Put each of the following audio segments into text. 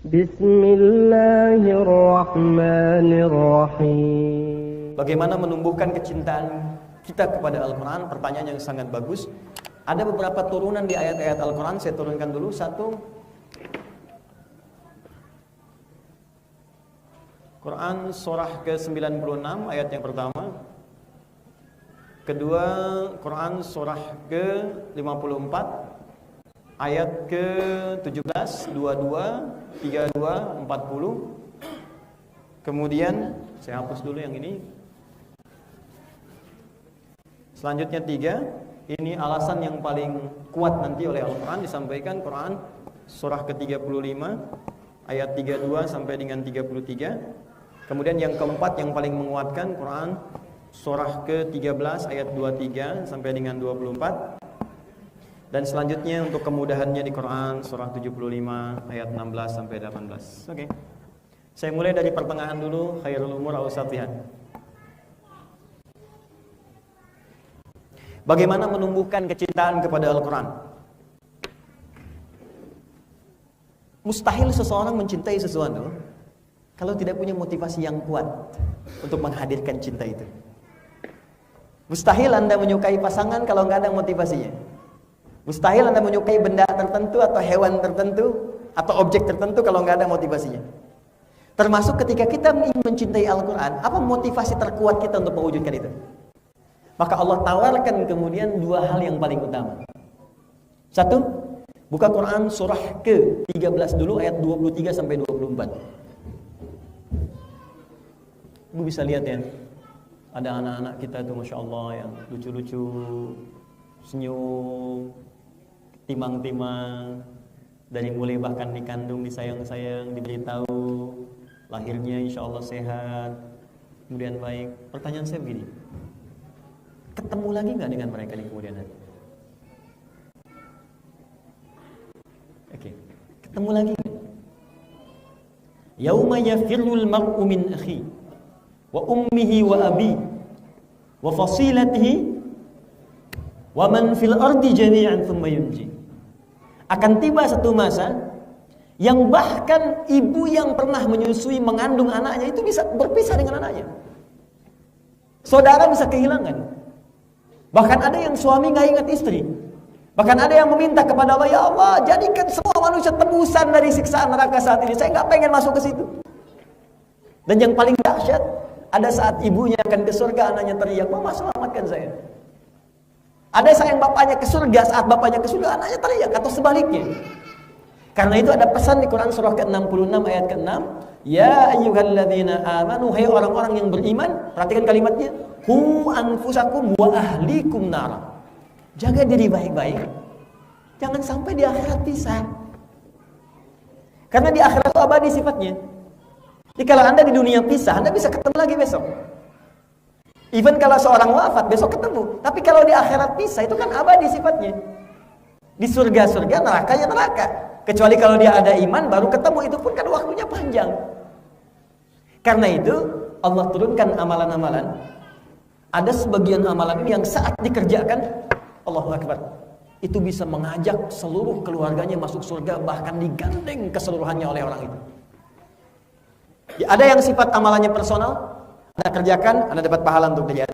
Bismillahirrahmanirrahim. Bagaimana menumbuhkan kecintaan kita kepada Al-Quran? Pertanyaan yang sangat bagus. Ada beberapa turunan di ayat-ayat Al-Quran. Saya turunkan dulu satu. Quran surah ke-96 ayat yang pertama. Kedua, Quran surah ke-54 ayat ke-17, 22, 32, 40. Kemudian saya hapus dulu yang ini. Selanjutnya 3. Ini alasan yang paling kuat nanti oleh Al-Quran disampaikan. Quran surah ke-35 ayat 32 sampai dengan 33. Kemudian yang keempat yang paling menguatkan, Quran surah ke-13 ayat 23 sampai dengan 24. Dan selanjutnya untuk kemudahannya di Quran surah 75 ayat 16 sampai 18. Oke. Saya mulai dari pertengahan dulu. Khairul umur awsatiha. Bagaimana menumbuhkan kecintaan kepada Al-Quran? Mustahil seseorang mencintai sesuatu kalau tidak punya motivasi yang kuat untuk menghadirkan cinta itu. Mustahil Anda menyukai pasangan kalau nggak ada motivasinya. Mustahil Anda menyukai benda tertentu atau hewan tertentu atau objek tertentu kalau nggak ada motivasinya. Termasuk ketika kita ingin mencintai Al-Quran, apa motivasi terkuat kita untuk mewujudkan itu? Maka Allah tawarkan kemudian dua hal yang paling utama. Satu, buka Quran surah ke-13 dulu ayat 23 sampai 24. Ibu bisa lihat ya, ada anak-anak kita tuh Masya Allah yang lucu-lucu, senyum, timang-timang, dari mulai bahkan dikandung, disayang-sayang, diberitahu lahirnya Insya Allah sehat, kemudian baik. Pertanyaan saya begini, ketemu lagi nggak dengan mereka di kemudian hari? Oke, ketemu lagi nggak? Yauma yafirrul mar'u min akhi wa ummihi wa abi wa fasilatihi wa man fil ardi jami'an thumma yunji. Akan tiba satu masa yang bahkan ibu yang pernah menyusui, mengandung anaknya itu bisa berpisah dengan anaknya. Saudara bisa kehilangan. Bahkan ada yang suami nggak ingat istri. Bahkan ada yang meminta kepada Allah, ya Allah, jadikan semua manusia tebusan dari siksaan neraka saat ini. Saya nggak pengen masuk ke situ. Dan yang paling dahsyat, ada saat ibunya akan ke surga, anaknya teriak, Mama selamatkan saya. Ada sayang bapaknya ke surga, saat bapaknya ke surga, anaknya teriak, atau sebaliknya. Karena itu ada pesan di Quran surah ke-66 ayat ke-6, ya ayyuhalladzina amanu, hai orang-orang yang beriman, perhatikan kalimatnya, qu anfusakum wa ahlikum nara. Jaga diri baik-baik, jangan sampai di akhirat pisah. Karena di akhirat itu abadi sifatnya. Jadi kalau Anda di dunia pisah, Anda bisa ketemu lagi besok. Even kalau seorang wafat, besok ketemu. Tapi kalau di akhirat pisah, itu kan abadi sifatnya. Di surga-surga, nerakanya neraka. Kecuali kalau dia ada iman, baru ketemu. Itu pun kan waktunya panjang. Karena itu, Allah turunkan amalan-amalan. Ada sebagian amalan ini yang saat dikerjakan, Allahu Akbar, itu bisa mengajak seluruh keluarganya masuk surga, bahkan digandeng keseluruhannya oleh orang itu. Ada yang sifat amalannya personal, Anda kerjakan, Anda dapat pahala untuk dia.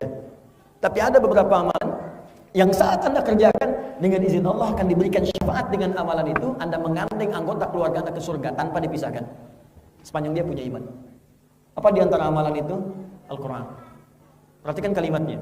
Tapi ada beberapa amalan yang saat Anda kerjakan, dengan izin Allah akan diberikan syafaat dengan amalan itu, Anda menggandeng anggota keluarga Anda ke surga tanpa dipisahkan, sepanjang dia punya iman. Apa di antara amalan itu? Al-Quran. Perhatikan kalimatnya.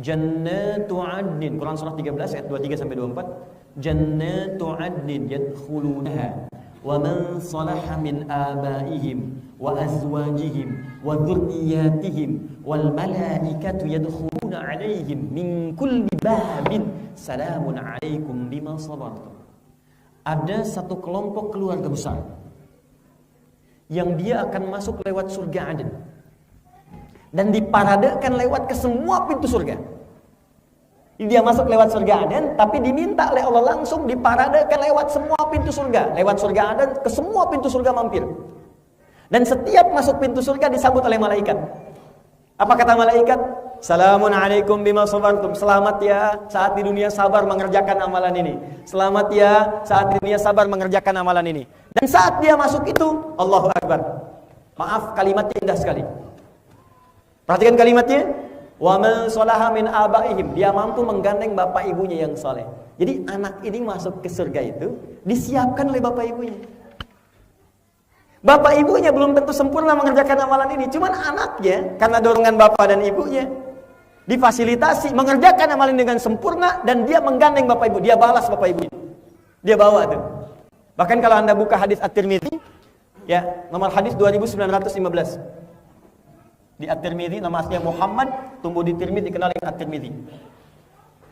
Jannatu adnin, Quran surah 13 ayat 23 sampai 24. Jannatu adnin yadkhulunaha wa man salaha min abaihim wa azwajihim wa dhurriyyatihim wal malaikatu yadkhuluna alaihim min kulli babin salamun alaikum bima sabartum. Ada satu kelompok keluarga besar yang dia akan masuk lewat surga Aden dan diparadekan lewat ke semua pintu surga. Dia masuk lewat surga Aden, tapi diminta oleh Allah langsung diparadekan lewat semua pintu surga. Lewat surga Aden, ke semua pintu surga mampir. Dan setiap masuk pintu surga disambut oleh malaikat. Apa kata malaikat? Salamun alaikum bima sabartum. Selamat ya saat di dunia sabar mengerjakan amalan ini. Selamat ya saat di dunia sabar mengerjakan amalan ini. Dan saat dia masuk itu, Allahu Akbar. Maaf, kalimatnya indah sekali. Perhatikan kalimatnya. Wa man salaha min abaihim. Dia mampu menggandeng bapak ibunya yang saleh. Jadi anak ini masuk ke surga itu disiapkan oleh bapak ibunya. Bapak ibunya belum tentu sempurna mengerjakan amalan ini, cuman anaknya karena dorongan bapak dan ibunya difasilitasi mengerjakan amalan dengan sempurna dan dia menggandeng bapak ibu, dia balas bapak ibunya. Dia bawa tuh. Bahkan kalau Anda buka hadis At-Tirmidzi, ya, nomor hadis 2915. Di At-Tirmidzi nama aslinya Muhammad, tumbuh di Tirmidzi, dikenal dengan At-Tirmidzi.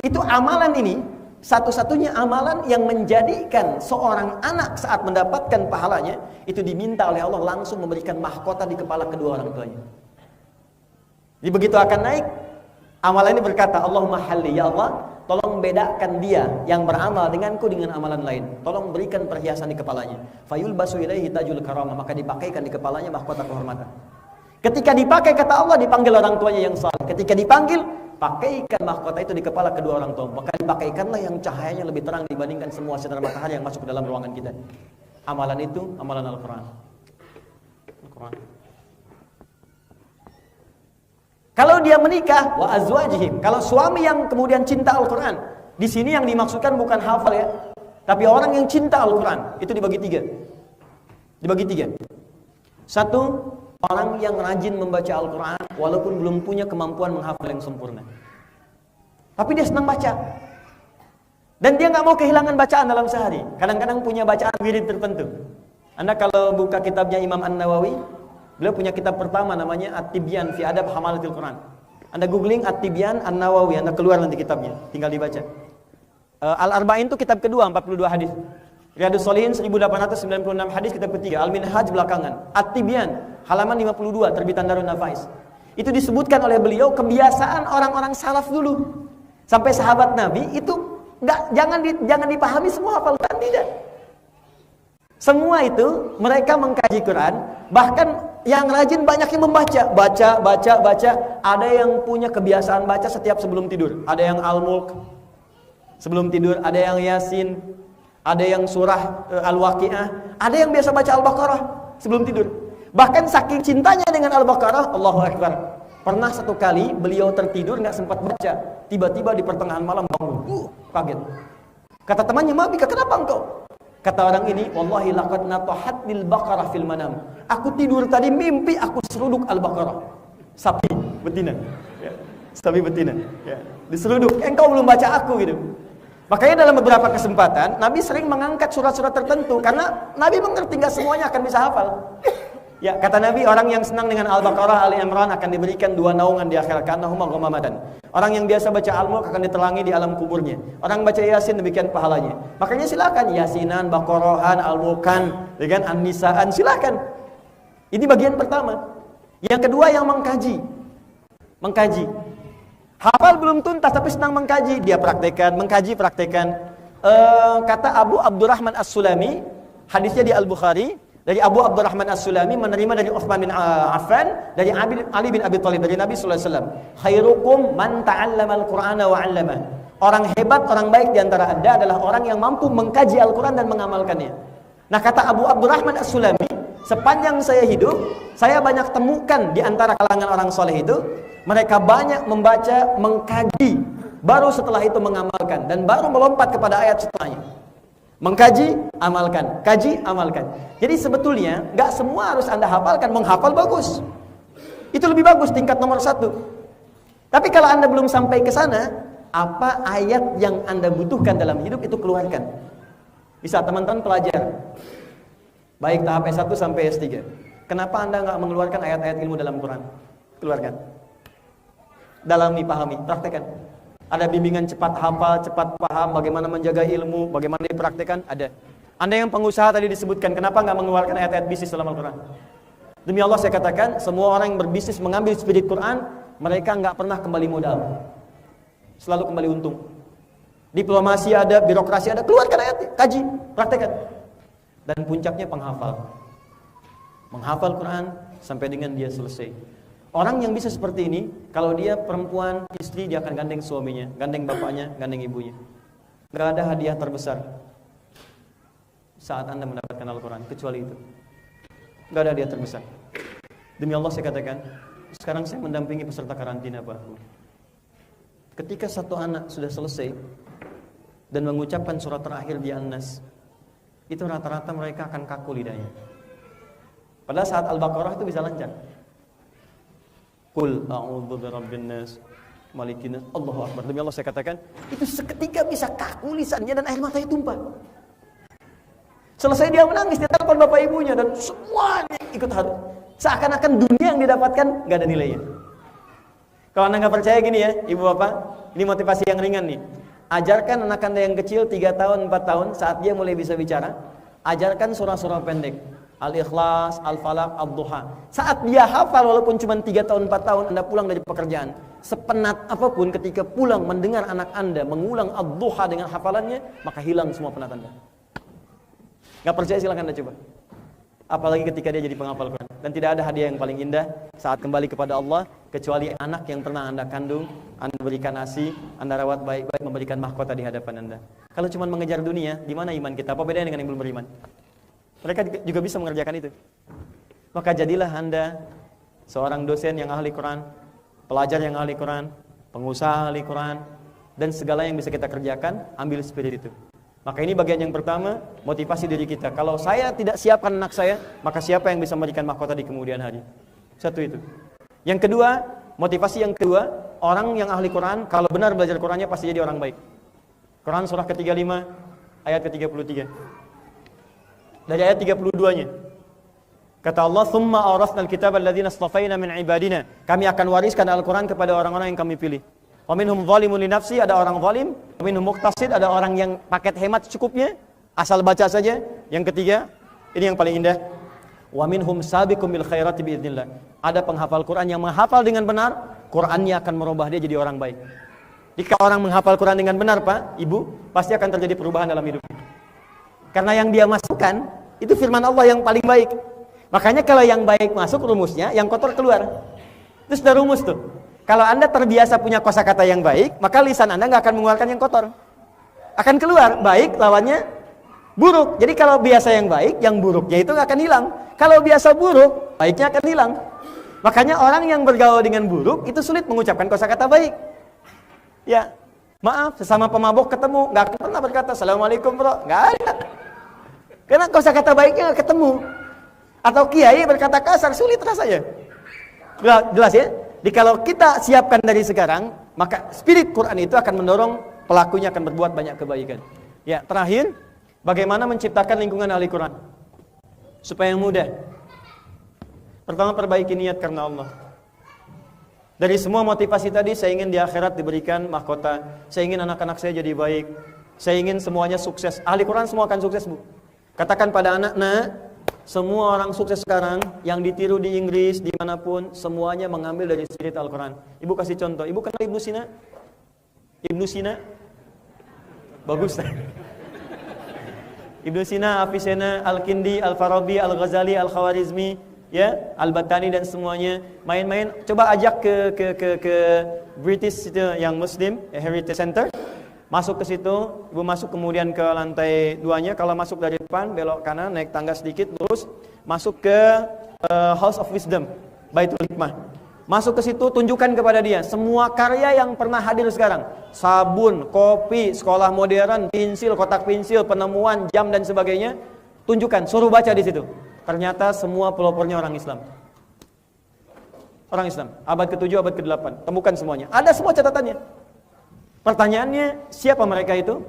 Itu amalan ini satu-satunya amalan yang menjadikan seorang anak saat mendapatkan pahalanya itu diminta oleh Allah langsung memberikan mahkota di kepala kedua orang tuanya. Jadi begitu akan naik, amalan ini berkata, Allahumma halli, ya Allah, tolong bedakan dia yang beramal denganku dengan amalan lain. Tolong berikan perhiasan di kepalanya. Fayulbasu ilaihi tajul karamah, maka dipakaikan di kepalanya mahkota kehormatan. Ketika dipakai, kata Allah, dipanggil orang tuanya yang saleh. Ketika dipanggil, pakaikan mahkota itu di kepala kedua orang tua. Maka dipakaikanlah yang cahayanya lebih terang dibandingkan semua sinar matahari yang masuk ke dalam ruangan kita. Amalan itu, amalan Al-Quran. Kalau dia menikah, wa azwajihim. Kalau suami yang kemudian cinta Al-Quran, di sini yang dimaksudkan bukan hafal ya, tapi orang yang cinta Al-Quran. Itu dibagi tiga. Dibagi tiga. Satu, orang yang rajin membaca Al-Quran walaupun belum punya kemampuan menghafal yang sempurna, tapi dia senang baca. Dan dia nggak mau kehilangan bacaan dalam sehari. Kadang-kadang punya bacaan wirid tertentu. Anda kalau buka kitabnya Imam An-Nawawi, beliau punya kitab pertama namanya At-Tibyan fi Adab Hamalatil Quran. Anda googling At-Tibyan An-Nawawi, Anda keluar nanti kitabnya, tinggal dibaca. Al-Arba'in itu kitab kedua, 42 hadis. Riyadhus Shalihin 1896 hadis, kitab ketiga. Al-Minhaj belakangan. At-Tibyan halaman 52 terbitan Darun Nafais. Itu disebutkan oleh beliau kebiasaan orang-orang salaf dulu. Sampai sahabat Nabi itu jangan dipahami semua hafal Quran, tidak. Semua itu mereka mengkaji Quran, bahkan yang rajin banyak yang membaca, baca. Ada yang punya kebiasaan baca setiap sebelum tidur. Ada yang Al-Mulk sebelum tidur, ada yang Yasin, ada yang surah Al-Waqi'ah, ada yang biasa baca Al-Baqarah sebelum tidur. Bahkan saking cintanya dengan Al-Baqarah, Allahu Akbar. Pernah satu kali beliau tertidur nggak sempat baca, tiba-tiba di pertengahan malam bangun, kaget. Kata temannya, "Mabika, kenapa engkau?" Kata orang ini, "Wallahi laqad natahat bil Baqarah fil manam." Aku tidur tadi mimpi aku seruduk Al-Baqarah. Sapi betina. Ya. Sapi betina. Ya. Diseruduk. Engkau belum baca aku gitu. Makanya dalam beberapa kesempatan Nabi sering mengangkat surat-surat tertentu karena Nabi mengerti nggak semuanya akan bisa hafal. Ya, kata Nabi, orang yang senang dengan Al-Baqarah, Ali Imran akan diberikan 2 naungan di akhirat, kanahuma ghamamadan. Orang yang biasa baca Al-Mulk akan ditelangi di alam kuburnya. Orang baca Yasin demikian pahalanya. Makanya silakan Yasinan, Baqarahan, Al-Mulkan, dengan An-Nisaan, silakan. Ini bagian pertama. Yang kedua yang mengkaji. Mengkaji. Hafal belum tuntas tapi senang mengkaji, dia praktekkan, mengkaji, praktekkan. Kata Abu Abdurrahman As-Sulami, hadisnya di Al-Bukhari, dari Abu Abdurrahman As-Sulami menerima dari Uthman bin Affan, dari Ali bin Abi Thalib, dari Nabi sallallahu alaihi wasallam, "Khairukum man ta'allama al-Qur'ana wa 'allamah." Orang hebat, orang baik di antara Anda adalah orang yang mampu mengkaji Al-Qur'an dan mengamalkannya. Nah, kata Abu Abdurrahman As-Sulami, sepanjang saya hidup, saya banyak temukan di antara kalangan orang soleh itu, mereka banyak membaca, mengkaji, baru setelah itu mengamalkan, dan baru melompat kepada ayat setelahnya. Mengkaji, amalkan, kaji, amalkan. Jadi sebetulnya nggak semua harus Anda hafalkan. Menghafal bagus, itu lebih bagus, tingkat nomor 1. Tapi kalau Anda belum sampai ke sana, apa ayat yang Anda butuhkan dalam hidup itu keluarkan. Bisa teman-teman pelajar, baik tahap S1 sampai S3. Kenapa Anda nggak mengeluarkan ayat-ayat ilmu dalam Quran? Keluarkan, dalami, pahami, praktekkan. Ada bimbingan cepat hafal, cepat paham, bagaimana menjaga ilmu, bagaimana dipraktekkan, ada. Anda yang pengusaha tadi disebutkan, kenapa nggak mengeluarkan ayat-ayat bisnis dalam Al-Quran? Demi Allah saya katakan, semua orang yang berbisnis mengambil spirit Quran, mereka nggak pernah kembali modal, selalu kembali untung. Diplomasi ada, birokrasi ada, keluarkan ayat, kaji, praktekkan. Dan puncaknya penghafal. Menghafal Quran sampai dengan dia selesai. Orang yang bisa seperti ini, Kalau dia perempuan, istri, dia akan gandeng suaminya, gandeng bapaknya, gandeng ibunya. Gak ada hadiah terbesar saat Anda mendapatkan Al-Quran kecuali itu. Gak ada hadiah terbesar. Demi Allah saya katakan, sekarang saya mendampingi peserta karantina Pak. Ketika satu anak sudah selesai dan mengucapkan surat terakhir di An-Nas, itu rata-rata mereka akan kaku lidahnya. Padahal saat Al-Baqarah itu bisa lancar. Qul a'udzu birabbin nas, malikin nas, Allahu akbar. Demi Allah saya katakan, itu seketika bisa kaku lisannya dan air matanya tumpah. Selesai dia menangis, dia telepon bapak ibunya dan semuanya ikut haru. Seakan-akan dunia yang didapatkan gak ada nilainya. Kalau Anda gak percaya gini ya, ibu bapak, ini motivasi yang ringan nih. Ajarkan anak Anda yang kecil 3 tahun, 4 tahun, saat dia mulai bisa bicara, ajarkan surah-surah pendek. Al-Ikhlas, Al-Falaq, Ad-Duha. Saat dia hafal walaupun cuma 3 tahun, 4 tahun, Anda pulang dari pekerjaan, sepenat apapun ketika pulang mendengar anak Anda mengulang Ad-Duha dengan hafalannya, maka hilang semua penat Anda. Gak percaya silakan Anda coba. Apalagi ketika dia jadi penghafal Quran. Dan tidak ada hadiah yang paling indah saat kembali kepada Allah kecuali anak yang pernah Anda kandung, Anda berikan ASI, Anda rawat baik-baik, memberikan mahkota di hadapan Anda. Kalau cuma mengejar dunia, di mana iman kita? Apa bedanya dengan yang belum beriman? Mereka juga bisa mengerjakan itu. Maka jadilah Anda seorang dosen yang ahli Quran, pelajar yang ahli Quran, pengusaha ahli Quran, dan segala yang bisa kita kerjakan, ambil spirit itu. Maka ini bagian yang pertama, motivasi diri kita. Kalau saya tidak siapkan anak saya, maka siapa yang bisa memberikan mahkota di kemudian hari? Satu itu. Yang kedua, motivasi yang kedua, orang yang ahli Quran, kalau benar belajar Qurannya pasti jadi orang baik. Quran surah ke-35, ayat ke-33. Dari ayat 32-nya. Kata Allah, "Tsumma awrasnal kitaba alladziina istafaina min ibadina." Kami akan wariskan Al-Quran kepada orang-orang yang kami pilih. Wa minhum zalimun li nafsi, ada orang zalim, wa minhum muqtasid, ada orang yang paket hemat cukupnya, asal baca saja. Yang ketiga, ini yang paling indah. Wa minhum sabiqum bil khairati bi idznillah. Ada penghafal Quran yang menghafal dengan benar, Qurannya akan merubah dia jadi orang baik. Jika orang menghafal Quran dengan benar, Pak, Ibu, pasti akan terjadi perubahan dalam hidupnya. Karena yang dia masukkan itu firman Allah yang paling baik. Makanya kalau yang baik masuk rumusnya, yang kotor keluar. Itu sudah rumus tuh. Kalau Anda terbiasa punya kosakata yang baik, maka lisan Anda nggak akan mengeluarkan yang kotor. Akan keluar baik lawannya buruk. Jadi kalau biasa yang baik, yang buruknya itu nggak akan hilang. Kalau biasa buruk, baiknya akan hilang. Makanya orang yang bergaul dengan buruk itu sulit mengucapkan kosakata baik. Ya, maaf, sesama pemabok ketemu, nggak pernah berkata Assalamualaikum bro, nggak ada. Karena kosakata baiknya nggak ketemu. Atau kiai berkata kasar, sulit rasanya. Jelas ya? Jadi kalau kita siapkan dari sekarang, maka spirit Quran itu akan mendorong pelakunya akan berbuat banyak kebaikan. Ya, terakhir, bagaimana menciptakan lingkungan ahli Quran supaya mudah. Pertama, perbaiki niat karena Allah. Dari semua motivasi tadi, saya ingin di akhirat diberikan mahkota. Saya ingin anak-anak saya jadi baik. Saya ingin semuanya sukses. Ahli Quran semua akan sukses, Bu. Katakan pada anak, nah, semua orang sukses sekarang yang ditiru di Inggris, dimanapun, semuanya mengambil dari spirit Al-Quran. Ibu kasih contoh. Ibu kenal Ibnu Sina? Ibnu Sina? Bagus. Ibnu Sina, Avicenna, Al-Kindi, Al-Farabi, Al-Ghazali, Al-Khawarizmi, ya, Al-Battani dan semuanya main-main. Coba ajak ke British itu yang Muslim, Heritage Center. Masuk ke situ, Ibu masuk kemudian ke lantai 2-nya. Kalau masuk dari depan, belok kanan, naik tangga sedikit, lurus, masuk ke House of Wisdom, Baitul Hikmah. Masuk ke situ, tunjukkan kepada dia semua karya yang pernah hadir sekarang. Sabun, kopi, sekolah modern, pensil, kotak pensil, penemuan, jam dan sebagainya. Tunjukkan, suruh baca di situ. Ternyata semua pelopornya orang Islam. Orang Islam, abad ke-7, abad ke-8. Temukan semuanya. Ada semua catatannya. Pertanyaannya, siapa mereka itu?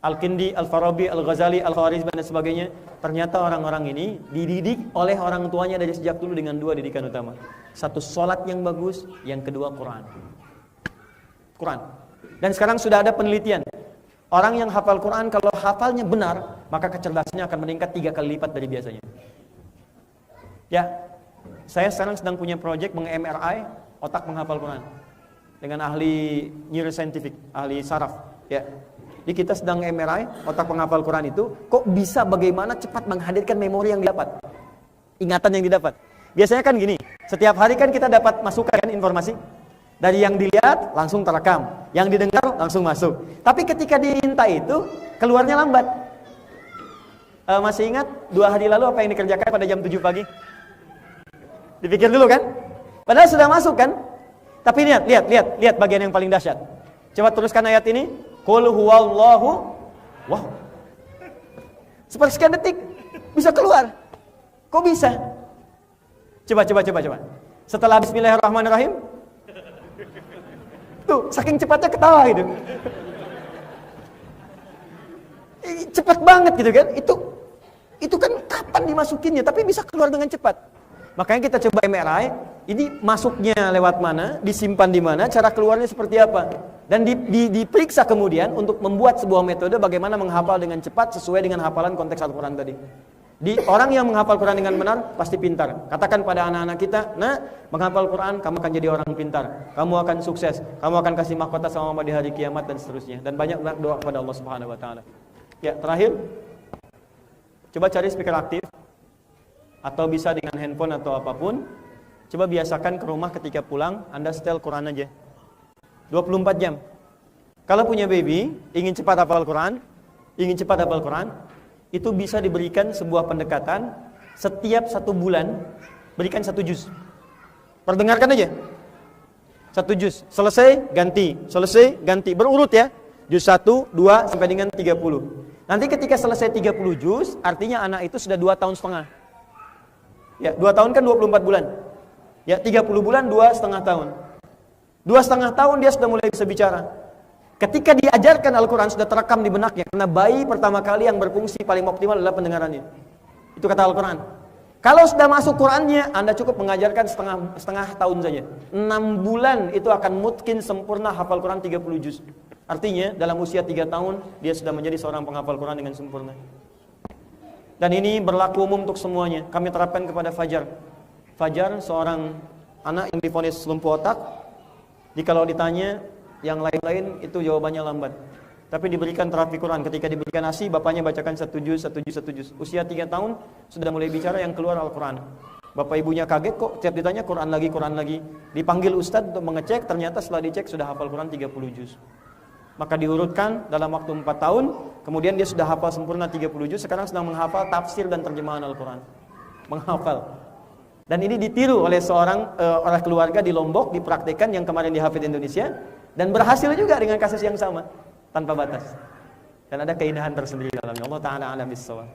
Al-Kindi, Al-Farabi, Al-Ghazali, Al-Khawarizmi dan sebagainya. Ternyata orang-orang ini dididik oleh orang tuanya dari sejak dulu dengan 2 didikan utama. Satu, sholat yang bagus. Yang kedua, Quran. Dan sekarang sudah ada penelitian. Orang yang hafal Quran, kalau hafalnya benar, maka kecerdasannya akan meningkat 3 kali lipat dari biasanya. Ya, saya sekarang sedang punya proyek meng-MRI otak menghafal Quran dengan ahli neuroscientific, ahli saraf. Ya, jadi kita sedang MRI otak penghafal Quran itu, kok bisa bagaimana cepat menghadirkan memori yang didapat, ingatan yang didapat. Biasanya kan gini, setiap hari kan kita dapat masukan informasi. Dari yang dilihat langsung terekam, yang didengar langsung masuk. Tapi ketika diminta itu, keluarnya lambat. Masih ingat 2 hari lalu apa yang dikerjakan pada jam 7 pagi? Dipikir dulu kan? Padahal sudah masuk kan? Tapi lihat bagian yang paling dahsyat. Coba teruskan ayat ini. Qul huwallahu. Wow. Sepersekian detik bisa keluar. Kok bisa? Coba. Setelah bismillahirrahmanirrahim. Tuh, saking cepatnya ketawa gitu. Cepat banget gitu kan? Itu kan kapan dimasukinnya, tapi bisa keluar dengan cepat. Makanya kita coba MRI, ini masuknya lewat mana, disimpan di mana, cara keluarnya seperti apa. Dan diperiksa kemudian untuk membuat sebuah metode bagaimana menghafal dengan cepat sesuai dengan hafalan konteks Al-Quran tadi. Orang yang menghafal Quran dengan benar pasti pintar. Katakan pada anak-anak kita, nah, menghafal Quran kamu akan jadi orang pintar, kamu akan sukses, kamu akan kasih mahkota sama Allah di hari kiamat dan seterusnya. Dan banyak doa kepada Allah Subhanahu Wa Taala. Ya, terakhir, coba cari speaker aktif. Atau bisa dengan handphone atau apapun. Coba biasakan ke rumah ketika pulang Anda setel Quran aja 24 jam. Kalau punya baby ingin cepat hafal Quran, itu bisa diberikan sebuah pendekatan. Setiap 1 bulan berikan 1 juz. Perdengarkan aja 1 juz, selesai ganti, berurut ya. Juz 1, 2 sampai dengan 30. Nanti ketika selesai 30 juz, artinya anak itu sudah 2,5 tahun. Ya, 2 tahun kan 24 bulan. Ya, 30 bulan 2,5 tahun. 2,5 tahun dia sudah mulai bisa bicara. Ketika diajarkan Al-Quran sudah terekam di benaknya. Karena bayi pertama kali yang berfungsi paling optimal adalah pendengarannya. Itu kata Al-Quran. Kalau sudah masuk Qurannya, Anda cukup mengajarkan setengah tahun saja. 6 bulan itu akan mungkin sempurna hafal Quran 30 juz. Artinya dalam usia 3 tahun dia sudah menjadi seorang penghafal Quran dengan sempurna. Dan ini berlaku umum untuk semuanya. Kami terapkan kepada Fajar. Fajar seorang anak yang divonis lumpuh otak. Jikalau ditanya yang lain-lain itu jawabannya lambat. Tapi diberikan terapi Quran. Ketika diberikan ASI, bapaknya bacakan 1 juz. Usia 3 tahun sudah mulai bicara yang keluar Al-Quran. Bapak ibunya kaget kok tiap ditanya Quran lagi. Dipanggil Ustadz untuk mengecek, ternyata setelah dicek sudah hafal Quran 30 juz. Maka diurutkan dalam waktu 4 tahun, kemudian dia sudah hafal sempurna 30 juz, sekarang sedang menghafal tafsir dan terjemahan Al-Quran. Menghafal. Dan ini ditiru oleh seorang orang keluarga di Lombok, dipraktikkan yang kemarin di Hafidz Indonesia, dan berhasil juga dengan kasus yang sama, tanpa batas. Dan ada keindahan tersendiri dalamnya. Allah Ta'ala a'lam bissawab.